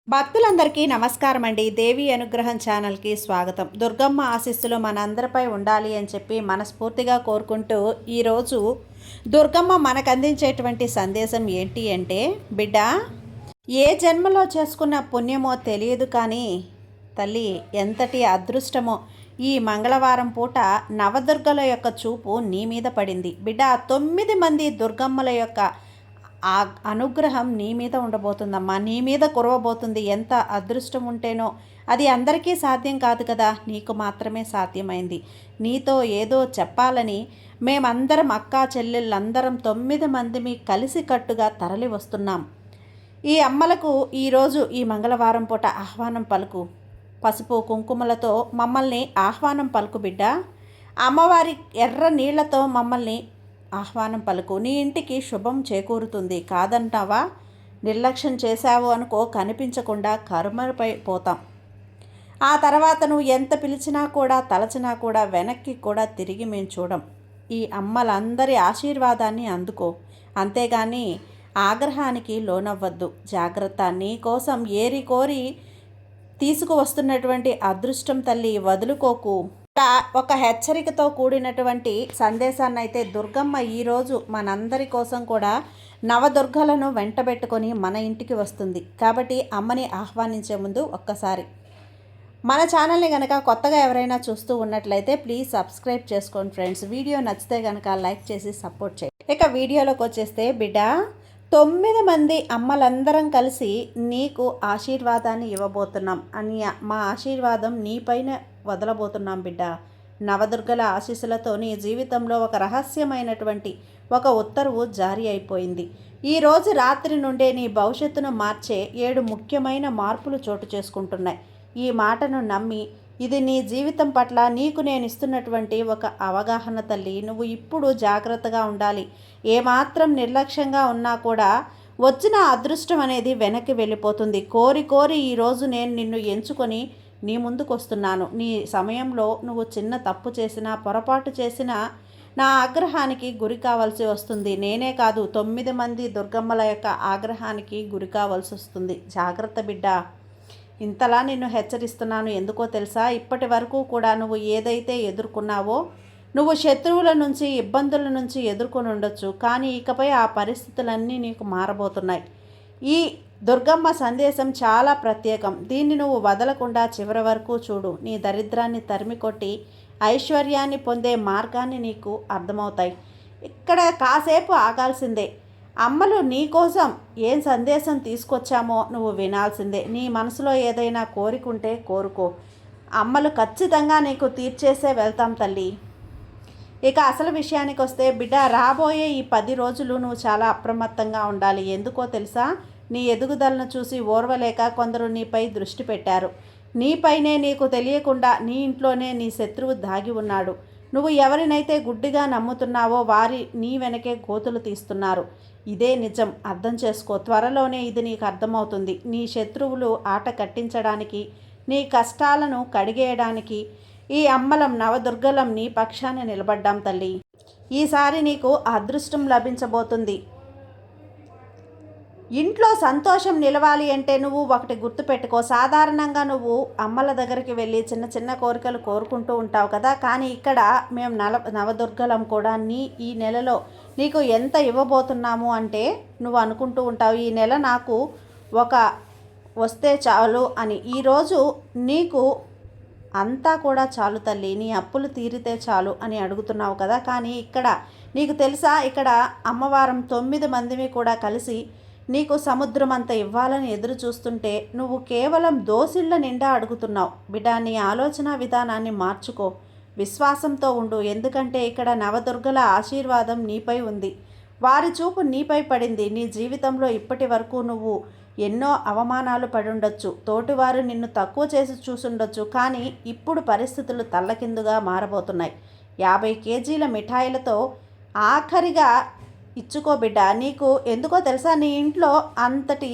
భక్తులందరికీ నమస్కారం అండి. దేవి అనుగ్రహం ఛానల్కి స్వాగతం. దుర్గమ్మ ఆశీస్సులు మనందరిపై ఉండాలి అని చెప్పి మనస్ఫూర్తిగా కోరుకుంటూ ఈరోజు దుర్గమ్మ మనకు అందించేటువంటి సందేశం ఏంటి అంటే, బిడ్డ, ఏ జన్మలో చేసుకున్న పుణ్యమో తెలియదు కానీ తల్లి ఎంతటి అదృష్టమో ఈ మంగళవారం పూట నవదుర్గల యొక్క చూపు నీ మీద పడింది. బిడ్డ, 9 మంది దుర్గమ్మల యొక్క ఆ అనుగ్రహం నీ మీద ఉండబోతుందమ్మా, నీ మీద కురవబోతుంది. ఎంత అదృష్టం ఉంటేనో అది అందరికీ సాధ్యం కాదు కదా, నీకు మాత్రమే సాధ్యమైంది. నీతో ఏదో చెప్పాలని మేమందరం అక్కా చెల్లెళ్ళందరం 9 మందిమి కలిసికట్టుగా తరలి వస్తున్నాం. ఈ అమ్మలకు ఈరోజు ఈ మంగళవారం పూట ఆహ్వానం పలుకు. పసుపు కుంకుమలతో మమ్మల్ని ఆహ్వానం పలుకు బిడ్డ. అమ్మవారి ఎర్ర నీళ్లతో మమ్మల్ని ఆహ్వానం పలుకు. నీ ఇంటికి శుభం చేకూరుతుంది. కాదంటావా? నిర్లక్ష్యం చేశావు అనుకో, కనిపించకుండా కర్మపై పోతాం. ఆ తర్వాత నువ్వు ఎంత పిలిచినా కూడా తలచినా కూడా వెనక్కి కూడా తిరిగి మేము చూడం. ఈ అమ్మలందరి ఆశీర్వాదాన్ని అందుకో, అంతేగాని ఆగ్రహానికి లోనవ్వద్దు. జాగ్రత్త. నీ కోసం ఏరి కోరి తీసుకువస్తున్నటువంటి అదృష్టం తల్లి, వదులుకోకు. ఒక హెచ్చరికతో కూడినటువంటి సందేశాన్ని అయితే దుర్గమ్మ ఈరోజు మనందరి కోసం కూడా నవదుర్గలను వెంటబెట్టుకొని మన ఇంటికి వస్తుంది. కాబట్టి అమ్మని ఆహ్వానించే ముందు ఒక్కసారి మన ఛానల్ని కనుక కొత్తగా ఎవరైనా చూస్తూ ఉన్నట్లయితే ప్లీజ్ సబ్స్క్రైబ్ చేసుకోండి ఫ్రెండ్స్. వీడియో నచ్చితే కనుక లైక్ చేసి సపోర్ట్ చేయండి. ఇక వీడియోలోకి వచ్చేస్తే, బిడ్డ, 9 మంది అమ్మలందరం కలిసి నీకు ఆశీర్వాదాన్ని ఇవ్వబోతున్నాం అని మా ఆశీర్వాదం నీపైన వదలబోతున్నాం బిడ్డ. నవదుర్గల ఆశీస్సులతో నీ జీవితంలో ఒక రహస్యమైనటువంటి ఒక ఉత్తర్వు జారీ అయిపోయింది. ఈరోజు రాత్రి నుండే నీ భవిష్యత్తును మార్చే 7 ముఖ్యమైన మార్పులు చోటు చేసుకుంటున్నాయి. ఈ మాటను నమ్మి, ఇది నీ జీవితం పట్ల నీకు నేను ఇస్తున్నటువంటి ఒక అవగాహన తల్లి. నువ్వు ఇప్పుడు జాగ్రత్తగా ఉండాలి. ఏమాత్రం నిర్లక్ష్యంగా ఉన్నా కూడా వచ్చిన అదృష్టం అనేది వెనక్కి వెళ్ళిపోతుంది. కోరి కోరి ఈరోజు నేను నిన్ను ఎంచుకొని నీ ముందుకు వస్తున్నాను. నీ సమయంలో నువ్వు చిన్న తప్పు చేసినా, పొరపాటు చేసినా నా ఆగ్రహానికి గురి కావాల్సి వస్తుంది. నేనే కాదు, 9 మంది దుర్గమ్మల యొక్క ఆగ్రహానికి గురి కావాల్సి వస్తుంది. జాగ్రత్త బిడ్డ. ఇంతలా నిన్ను హెచ్చరిస్తున్నాను ఎందుకో తెలుసా? ఇప్పటి వరకు కూడా నువ్వు ఏదైతే ఎదుర్కొన్నావో, నువ్వు శత్రువుల నుంచి, ఇబ్బందుల నుంచి ఎదుర్కొని ఉండొచ్చు. కానీ ఇకపై ఆ పరిస్థితులన్నీ నీకు మారబోతున్నాయి. ఈ దుర్గమ్మ సందేశం చాలా ప్రత్యేకం. దీన్ని నువ్వు వదలకుండా చివరి వరకు చూడు. నీ దరిద్రాన్ని తరిమికొట్టి ఐశ్వర్యాన్ని పొందే మార్గాన్ని నీకు అర్థమవుతాయి. ఇక్కడ కాసేపు ఆగాల్సిందే. అమ్మలు నీ కోసం ఏం సందేశం తీసుకొచ్చామో నువ్వు వినాల్సిందే. నీ మనసులో ఏదైనా కోరికుంటే కోరుకో. అమ్మలు ఖచ్చితంగా నీకు తీర్చేసే వెళ్తాం తల్లి. ఇక అసలు విషయానికి వస్తే, బిడ్డ, రాబోయే ఈ 10 రోజులు నువ్వు చాలా అప్రమత్తంగా ఉండాలి. ఎందుకో తెలుసా? నీ ఎదుగుదలను చూసి ఓర్వలేక కొందరు నీపై దృష్టి పెట్టారు. నీపైనే నీకు తెలియకుండా నీ ఇంట్లోనే నీ శత్రువు దాగి ఉన్నాడు. నువ్వు ఎవరినైతే గుడ్డిగా నమ్ముతున్నావో వారి నీ వెనకే గోతులు తీస్తున్నారు. ఇదే నిజం, అర్థం చేసుకో. త్వరలోనే ఇది నీకు అర్థమవుతుంది. నీ శత్రువులు ఆట కట్టించడానికి, నీ కష్టాలను కడిగేయడానికి ఈ అమ్మలం నవదుర్గలం నీ పక్షాన నిలబడ్డాం తల్లి. ఈసారి నీకు అదృష్టం లభించబోతుంది. ఇంట్లో సంతోషం నిలవాలి అంటే నువ్వు ఒకటి గుర్తుపెట్టుకో. సాధారణంగా నువ్వు అమ్మల దగ్గరికి వెళ్ళి చిన్న చిన్న కోరికలు కోరుకుంటూ ఉంటావు కదా, కానీ ఇక్కడ మేము నవదుర్గలం కూడా ఈ నెలలో నీకు ఎంత ఇవ్వబోతున్నాము అంటే, నువ్వు అనుకుంటూ ఉంటావు ఈ నెల నాకు ఒక వస్తే చాలు అని. ఈరోజు నీకు అంతా కూడా చాలు తల్లి, నీ అప్పులు తీరితే చాలు అని అడుగుతున్నావు కదా. కానీ ఇక్కడ నీకు తెలుసా, ఇక్కడ అమ్మవారం 9 మందిని కూడా కలిసి నీకు సముద్రం అంత ఇవ్వాలని ఎదురు చూస్తుంటే నువ్వు కేవలం దోసిళ్ళ నిండా అడుగుతున్నావు. బిడ్డ, నీ ఆలోచన విధానాన్ని మార్చుకో. విశ్వాసంతో ఉండు. ఎందుకంటే ఇక్కడ నవదుర్గల ఆశీర్వాదం నీపై ఉంది. వారి చూపు నీపై పడింది. నీ జీవితంలో ఇప్పటి వరకు నువ్వు ఎన్నో అవమానాలు పడుండొచ్చు. తోటివారు నిన్ను తక్కువ చేసి చూసుండొచ్చు. కానీ ఇప్పుడు పరిస్థితులు తల్లకిందుగా మారబోతున్నాయి. 50 కేజీల మిఠాయిలతో ఆఖరిగా ఇచ్చుకో బిడ్డ. నీకు ఎందుకో తెలుసా, నీ ఇంట్లో అంతటి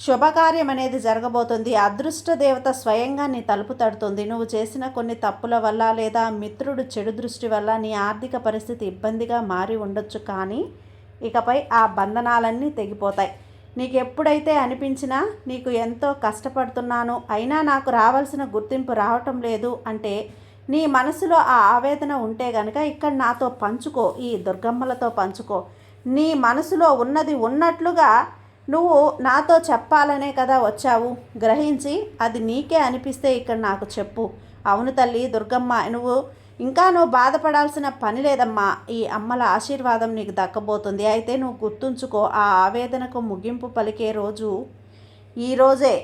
శుభకార్యం అనేది జరగబోతుంది. అదృష్ట దేవత స్వయంగా నీ తలుపు తడుతుంది. నువ్వు చేసిన కొన్ని తప్పుల వల్ల లేదా మిత్రుడు చెడు దృష్టి వల్ల నీ ఆర్థిక పరిస్థితి ఇబ్బందిగా మారి ఉండొచ్చు. కానీ ఇకపై ఆ బంధనాలన్నీ తెగిపోతాయి. నీకు ఎప్పుడైతే అనిపించినా నీకు ఎంతో కష్టపడుతున్నాను అయినా నాకు రావాల్సిన గుర్తింపు రావటం లేదు అంటే నీ మనసులో ఆ ఆవేదన ఉంటే గనక ఇక్కడ నాతో పంచుకో, ఈ దుర్గమ్మలతో పంచుకో. నీ మనసులో ఉన్నది ఉన్నట్లుగా నువ్వు నాతో చెప్పాలనే కదా వచ్చావు. గ్రహించి అది నీకే అనిపిస్తే ఇక్కడ నాకు చెప్పు. అవును తల్లి దుర్గమ్మ, నువ్వు బాధపడాల్సిన పని లేదమ్మా. ఈ అమ్మల ఆశీర్వాదం నీకు దక్కబోతుంది. అయితే నువ్వు గుర్తుంచుకో, ఆ ఆవేదనకు ముగింపు పలికే రోజు ఈరోజే,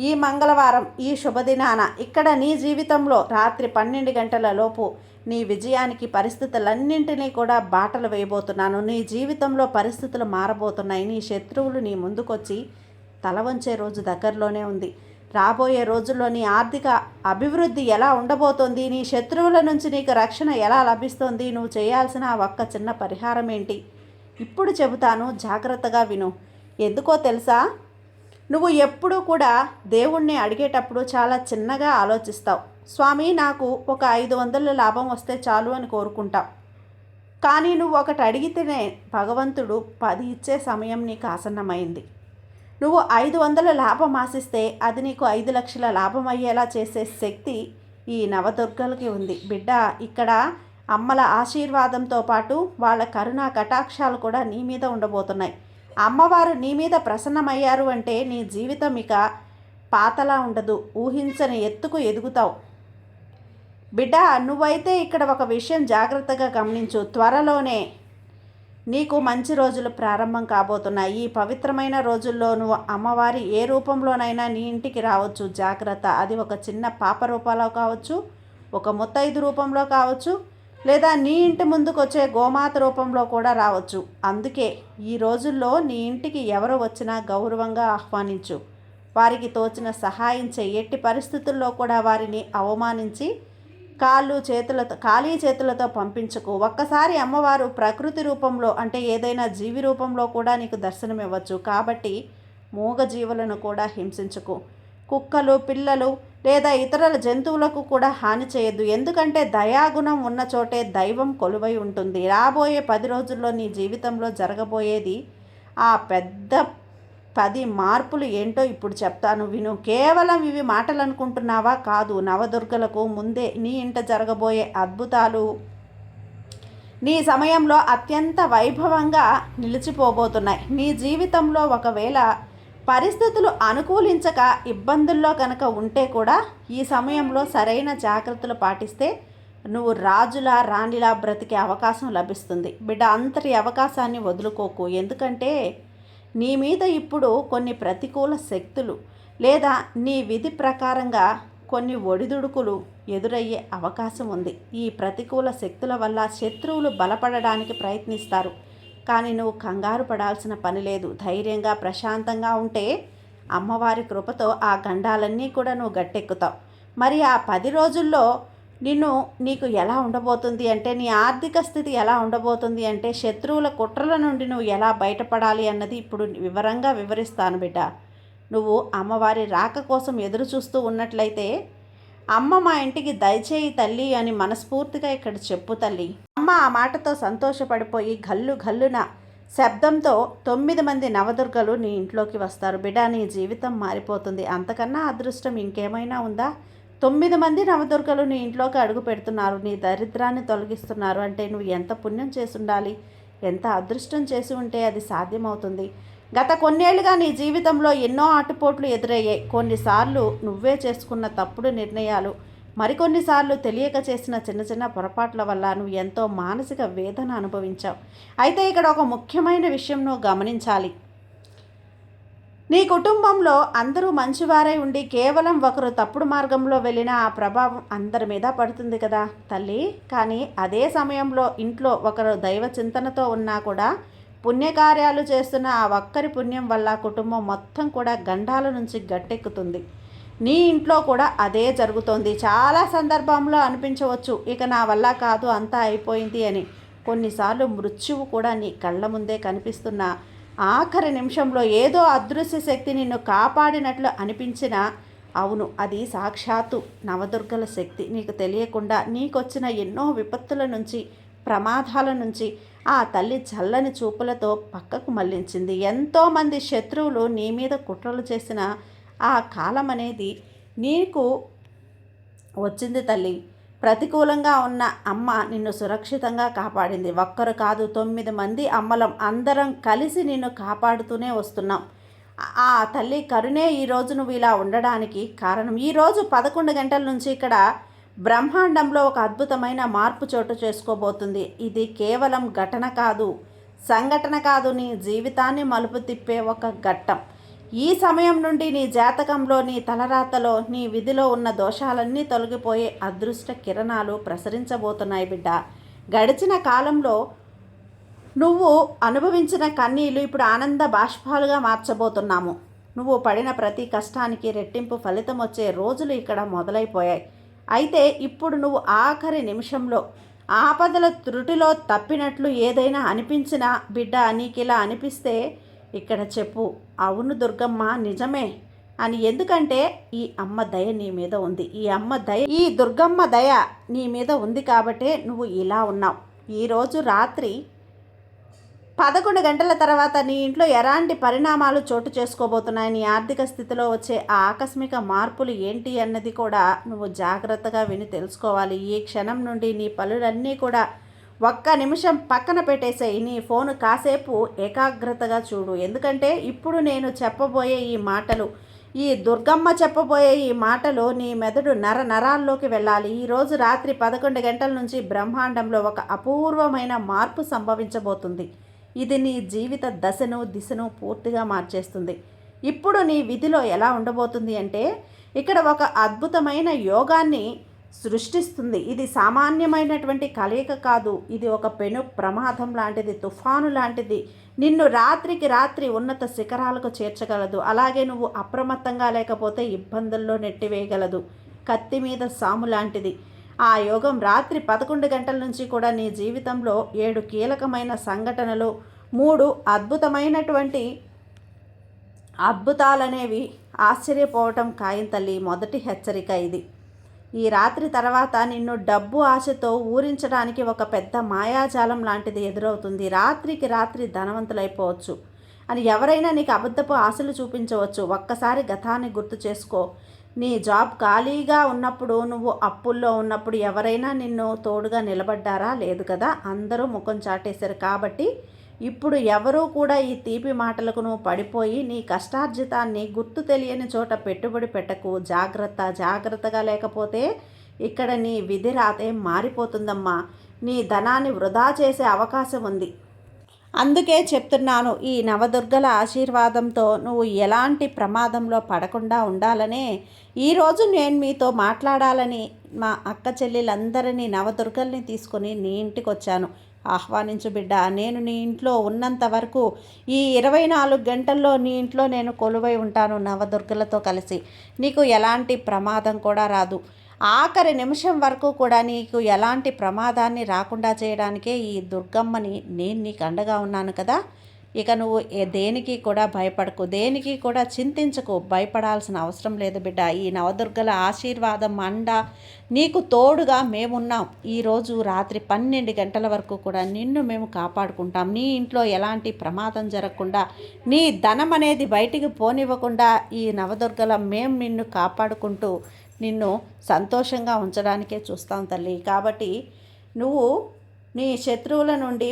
ఈ మంగళవారం, ఈ శుభదినాన ఇక్కడ నీ జీవితంలో రాత్రి 12 గంటల లోపు నీ విజయానికి పరిస్థితులన్నింటినీ కూడా బాటలు వేయబోతున్నాను. నీ జీవితంలో పరిస్థితులు మారబోతున్నాయి. నీ శత్రువులు నీ ముందుకొచ్చి తల వంచే రోజు దగ్గరలోనే ఉంది. రాబోయే రోజుల్లో నీ ఆర్థిక అభివృద్ధి ఎలా ఉండబోతోంది, నీ శత్రువుల నుంచి నీకు రక్షణ ఎలా లభిస్తుంది, నువ్వు చేయాల్సిన ఆ ఒక్క చిన్న పరిహారం ఏంటి ఇప్పుడు చెబుతాను, జాగ్రత్తగా విను. ఎందుకో తెలుసా, నువ్వు ఎప్పుడూ కూడా దేవుణ్ణి అడిగేటప్పుడు చాలా చిన్నగా ఆలోచిస్తావు. స్వామి నాకు ఒక 500 లాభం వస్తే చాలు అని కోరుకుంటావు. కానీ నువ్వు ఒకటి అడిగితేనే భగవంతుడు 10 ఇచ్చే సమయం నీకు ఆసన్నమైంది. నువ్వు 500 లాభం ఆశిస్తే అది నీకు 5 లక్షల లాభం అయ్యేలా చేసే శక్తి ఈ నవదుర్గలకి ఉంది. బిడ్డ, ఇక్కడ అమ్మల ఆశీర్వాదంతో పాటు వాళ్ళ కరుణా కటాక్షాలు కూడా నీ మీద ఉండబోతున్నాయి. అమ్మవారు నీ మీద ప్రసన్నమయ్యారు అంటే నీ జీవితం ఇక పాతలా ఉండదు, ఊహించని ఎత్తుకు ఎదుగుతావు. బిడ్డ, నువ్వైతే ఇక్కడ ఒక విషయం జాగ్రత్తగా గమనించు. త్వరలోనే నీకు మంచి రోజులు ప్రారంభం కాబోతున్నాయి. ఈ పవిత్రమైన రోజుల్లో నువ్వు అమ్మవారి ఏ రూపంలోనైనా నీ ఇంటికి రావచ్చు. జాగ్రత్త, అది ఒక చిన్న పాప రూపంలో కావచ్చు, ఒక ముత్తైదు రూపంలో కావచ్చు, లేదా నీ ఇంటి ముందుకు వచ్చే గోమాత రూపంలో కూడా రావచ్చు. అందుకే ఈ రోజుల్లో నీ ఇంటికి ఎవరు వచ్చినా గౌరవంగా ఆహ్వానించు. వారికి తోచిన సహాయం చేయి. ఎట్టి పరిస్థితుల్లో కూడా వారిని అవమానించి ఖాళీ చేతులతో పంపించకు. ఒక్కసారి అమ్మవారు ప్రకృతి రూపంలో అంటే ఏదైనా జీవి రూపంలో కూడా నీకు దర్శనమివ్వచ్చు. కాబట్టి మూగ జీవులను కూడా హింసించకు. కుక్కలు, పిల్లలు లేదా ఇతర జంతువులకు కూడా హాని చేయొద్దు. ఎందుకంటే దయాగుణం ఉన్న చోటే దైవం కొలువై ఉంటుంది. రాబోయే 10 రోజుల్లో నీ జీవితంలో జరగబోయేది ఆ పెద్ద 10 మార్పులు ఏంటో ఇప్పుడు చెప్తాను, విను. కేవలం ఇవి మాటలు అనుకుంటున్నావా? కాదు. నవదుర్గలకు ముందే నీ ఇంట జరగబోయే అద్భుతాలు నీ సమయంలో అత్యంత వైభవంగా నిలిచిపోబోతున్నాయి. నీ జీవితంలో ఒకవేళ పరిస్థితులు అనుకూలించక ఇబ్బందుల్లో కనుక ఉంటే కూడా ఈ సమయంలో సరైన జాగ్రత్తలు పాటిస్తే నువ్వు రాజులా రాణిలా బ్రతికే అవకాశం లభిస్తుంది. బిడ్డ, అంతటి అవకాశాన్ని వదులుకోకు. ఎందుకంటే నీ మీద ఇప్పుడు కొన్ని ప్రతికూల శక్తులు లేదా నీ విధి ప్రకారంగా కొన్ని ఒడిదుడుకులు ఎదురయ్యే అవకాశం ఉంది. ఈ ప్రతికూల శక్తుల వల్ల శత్రువులు బలపడడానికి ప్రయత్నిస్తారు. కానీ నువ్వు కంగారు పడాల్సిన పని లేదు. ధైర్యంగా ప్రశాంతంగా ఉంటే అమ్మవారి కృపతో ఆ గండాలన్నీ కూడా నువ్వు గట్టెక్కుతావు. మరి ఆ 10 రోజుల్లో నీకు ఎలా ఉండబోతుంది అంటే, నీ ఆర్థిక స్థితి ఎలా ఉండబోతుంది అంటే, శత్రువుల కుట్రల నుండి నువ్వు ఎలా బయటపడాలి అన్నది ఇప్పుడు వివరంగా వివరిస్తాను బిడ్డ. నువ్వు అమ్మవారి రాక కోసం ఎదురు చూస్తూ ఉన్నట్లయితే, అమ్మ మా ఇంటికి దయచేయి తల్లి అని మనస్ఫూర్తిగా ఇక్కడ చెప్పు తల్లి. అమ్మ ఆ మాటతో సంతోషపడిపోయి గల్లు గల్లున శబ్దంతో 9 మంది నవదుర్గలు నీ ఇంట్లోకి వస్తారు. బిడ్డ, నీ జీవితం మారిపోతుంది. అంతకన్నా అదృష్టం ఇంకేమైనా ఉందా? 9 మంది నవదుర్గలు నీ ఇంట్లోకి అడుగు పెడుతున్నారు. నీ దరిద్రాన్ని తొలగిస్తున్నారు అంటే నువ్వు ఎంత పుణ్యం చేసి ఉండాలి, ఎంత అదృష్టం చేసి ఉంటే అది సాధ్యమవుతుంది. గత కొన్నేళ్లుగా నీ జీవితంలో ఎన్నో ఆటుపోట్లు ఎదురయ్యాయి. కొన్నిసార్లు నువ్వే చేసుకున్న తప్పుడు నిర్ణయాలు, మరికొన్నిసార్లు తెలియక చేసిన చిన్న చిన్న పొరపాట్ల వల్ల నువ్వు ఎంతో మానసిక వేదన అనుభవించావు. అయితే ఇక్కడ ఒక ముఖ్యమైన విషయం నువ్వు గమనించాలి. నీ కుటుంబంలో అందరూ మంచివారై ఉండి కేవలం ఒకరు తప్పుడు మార్గంలో వెళ్ళిన ఆ ప్రభావం అందరి మీద పడుతుంది కదా తల్లి. కానీ అదే సమయంలో ఇంట్లో ఒకరు దైవ చింతనతో ఉన్నా కూడా పుణ్యకార్యాలు చేస్తున్న ఆ ఒక్కరి పుణ్యం వల్ల కుటుంబం మొత్తం కూడా గండాల నుంచి గట్టెక్కుతుంది. నీ ఇంట్లో కూడా అదే జరుగుతోంది. చాలా సందర్భంలో అనిపించవచ్చు ఇక నా వల్ల కాదు, అంతా అయిపోయింది అని. కొన్నిసార్లు మృత్యువు కూడా నీ కళ్ళ ముందే కనిపిస్తున్న ఆఖరి నిమిషంలో ఏదో అదృశ్య శక్తి నిన్ను కాపాడినట్లు అనిపించినా, అవును, అది సాక్షాత్తు నవదుర్గల శక్తి. నీకు తెలియకుండా నీకొచ్చిన ఎన్నో విపత్తుల నుంచి ప్రమాదాల నుంచి ఆ తల్లి చల్లని చూపులతో పక్కకు మళ్లించింది. ఎంతోమంది శత్రువులు నీ మీద కుట్రలు చేసిన ఆ కాలం అనేది నీకు వచ్చింది తల్లి. ప్రతికూలంగా ఉన్న అమ్మ నిన్ను సురక్షితంగా కాపాడింది. ఒక్కరు కాదు, 9 మంది అమ్మలం అందరం కలిసి నిన్ను కాపాడుతూనే వస్తున్నాం. ఆ తల్లి కరుణే ఈరోజు నువ్వు ఇలా ఉండడానికి కారణం. ఈరోజు 11 గంటల నుంచి ఇక్కడ బ్రహ్మాండంలో ఒక అద్భుతమైన మార్పు చోటు చేసుకోబోతుంది. ఇది కేవలం ఘటన కాదు, సంఘటన కాదు, నీ జీవితాన్ని మలుపు తిప్పే ఒక ఘట్టం. ఈ సమయం నుండి నీ జాతకంలో, నీ తలరాతలో, నీ విధిలో ఉన్న దోషాలన్నీ తొలగిపోయే అదృష్ట కిరణాలు ప్రసరించబోతున్నాయి బిడ్డ. గడిచిన కాలంలో నువ్వు అనుభవించిన కన్నీళ్ళు ఇప్పుడు ఆనంద బాష్పాలుగా మార్చబోతున్నాము. నువ్వు పడిన ప్రతి కష్టానికి రెట్టింపు ఫలితం వచ్చే రోజులు ఇక్కడ మొదలైపోయాయి. అయితే ఇప్పుడు నువ్వు ఆఖరి నిమిషంలో ఆపదల త్రుటిలో తప్పినట్లు ఏదైనా అనిపించినా బిడ్డ, నీకిలా అనిపిస్తే ఇక్కడ చెప్పు, అవును దుర్గమ్మ నిజమే అని. ఎందుకంటే ఈ అమ్మ దయ నీ మీద ఉంది. ఈ దుర్గమ్మ దయ నీ మీద ఉంది కాబట్టే నువ్వు ఇలా ఉన్నావు. ఈరోజు రాత్రి 11 గంటల తర్వాత నీ ఇంట్లో ఎలాంటి పరిణామాలు చోటు చేసుకోబోతున్నాయి, నీ ఆర్థిక స్థితిలో వచ్చే ఆ ఆకస్మిక మార్పులు ఏంటి అన్నది కూడా నువ్వు జాగ్రత్తగా విని తెలుసుకోవాలి. ఈ క్షణం నుండి నీ పనులన్నీ కూడా ఒక్క నిమిషం పక్కన పెట్టేసేయి. నీ ఫోను కాసేపు ఏకాగ్రతగా చూడు. ఎందుకంటే ఇప్పుడు నేను చెప్పబోయే ఈ మాటలు, ఈ దుర్గమ్మ చెప్పబోయే ఈ మాటలు నీ మెదడు నరాల్లోకి వెళ్ళాలి. ఈరోజు రాత్రి 11 గంటల నుంచి బ్రహ్మాండంలో ఒక అపూర్వమైన మార్పు సంభవించబోతుంది. ఇది నీ జీవిత దశను దిశను పూర్తిగా మార్చేస్తుంది. ఇప్పుడు నీ విధిలో ఎలా ఉండబోతుంది అంటే, ఇక్కడ ఒక అద్భుతమైన యోగాన్ని సృష్టిస్తుంది. ఇది సామాన్యమైనటువంటి కలయిక కాదు. ఇది ఒక పెను ప్రమాదం లాంటిది, తుఫాను లాంటిది. నిన్ను రాత్రికి రాత్రి ఉన్నత శిఖరాలకు చేర్చగలదు. అలాగే నువ్వు అప్రమత్తంగా లేకపోతే ఇబ్బందుల్లో నెట్టివేయగలదు. కత్తి మీద సాము లాంటిది. ఆ యోగం రాత్రి 11 గంటల నుంచి కూడా నీ జీవితంలో 7 కీలకమైన సంఘటనలు, 3 అద్భుతమైనటువంటి అద్భుతాలనేవి ఆశ్చర్యపోవటం ఖాయం తల్లి. మొదటి హెచ్చరిక ఇది. ఈ రాత్రి తర్వాత నిన్ను డబ్బు ఆశతో ఊరించడానికి ఒక పెద్ద మాయాజాలం లాంటిది ఎదురవుతుంది. రాత్రికి రాత్రి ధనవంతులైపోవచ్చు అని ఎవరైనా నీకు అబద్ధపు ఆశలు చూపించవచ్చు. ఒక్కసారి గతాన్ని గుర్తు చేసుకో. నీ జాబ్ ఖాళీగా ఉన్నప్పుడు, నువ్వు అప్పుల్లో ఉన్నప్పుడు ఎవరైనా నిన్ను తోడుగా నిలబడ్డారా? లేదు కదా. అందరూ ముఖం చాటేశారు. కాబట్టి ఇప్పుడు ఎవరూ కూడా ఈ తీపి మాటలకు నువ్వు పడిపోయి నీ కష్టార్జితాన్ని గుర్తు తెలియని చోట పెట్టుబడి పెట్టకు. జాగ్రత్తగా లేకపోతే ఇక్కడ నీ విధి రాతే మారిపోతుందమ్మా. నీ ధనాన్ని వృధా చేసే అవకాశం ఉంది. అందుకే చెప్తున్నాను, ఈ నవదుర్గల ఆశీర్వాదంతో నువ్వు ఎలాంటి ప్రమాదంలో పడకుండా ఉండాలనే ఈరోజు నేను మీతో మాట్లాడాలని మా అక్క చెల్లెలందరినీ, నవదుర్గల్ని తీసుకొని నీ ఇంటికి వచ్చాను. ఆహ్వానించు బిడ్డ. నేను నీ ఇంట్లో ఉన్నంత వరకు ఈ 24 గంటల్లో నీ ఇంట్లో నేను కొలువై ఉంటాను నవదుర్గలతో కలిసి. నీకు ఎలాంటి ప్రమాదం కూడా రాదు. ఆఖరి నిమిషం వరకు కూడా నీకు ఎలాంటి ప్రమాదాన్ని రాకుండా చేయడానికే ఈ దుర్గమ్మని నేను నీకు అండగా ఉన్నాను కదా. ఇక నువ్వు దేనికి కూడా భయపడకు, దేనికి కూడా చింతించకు, భయపడాల్సిన అవసరం లేదు బిడ్డ. ఈ నవదుర్గల ఆశీర్వాదం అండ నీకు తోడుగా మేమున్నాం. ఈరోజు రాత్రి 12 గంటల వరకు కూడా నిన్ను మేము కాపాడుకుంటాం. నీ ఇంట్లో ఎలాంటి ప్రమాదం జరగకుండా, నీ ధనం అనేది బయటికి పోనివ్వకుండా ఈ నవదుర్గల మేము నిన్ను కాపాడుకుంటూ నిన్ను సంతోషంగా ఉంచడానికే చూస్తాం తల్లి. కాబట్టి నువ్వు నీ శత్రువుల నుండి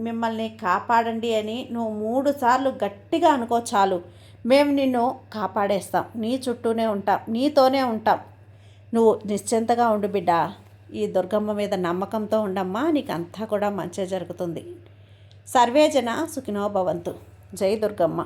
మిమ్మల్ని కాపాడండి అని నువ్వు 3 సార్లు గట్టిగా అనుకో చాలు. మేము నిన్ను కాపాడేస్తాం, నీ చుట్టూనే ఉంటాం, నీతోనే ఉంటాం. నువ్వు నిశ్చింతగా ఉండు బిడ్డ. ఈ దుర్గమ్మ మీద నమ్మకంతో ఉండమ్మా, నీకు అంతా కూడా మంచి జరుగుతుంది. సర్వేజన సుఖినో భవంతు. జై దుర్గమ్మ.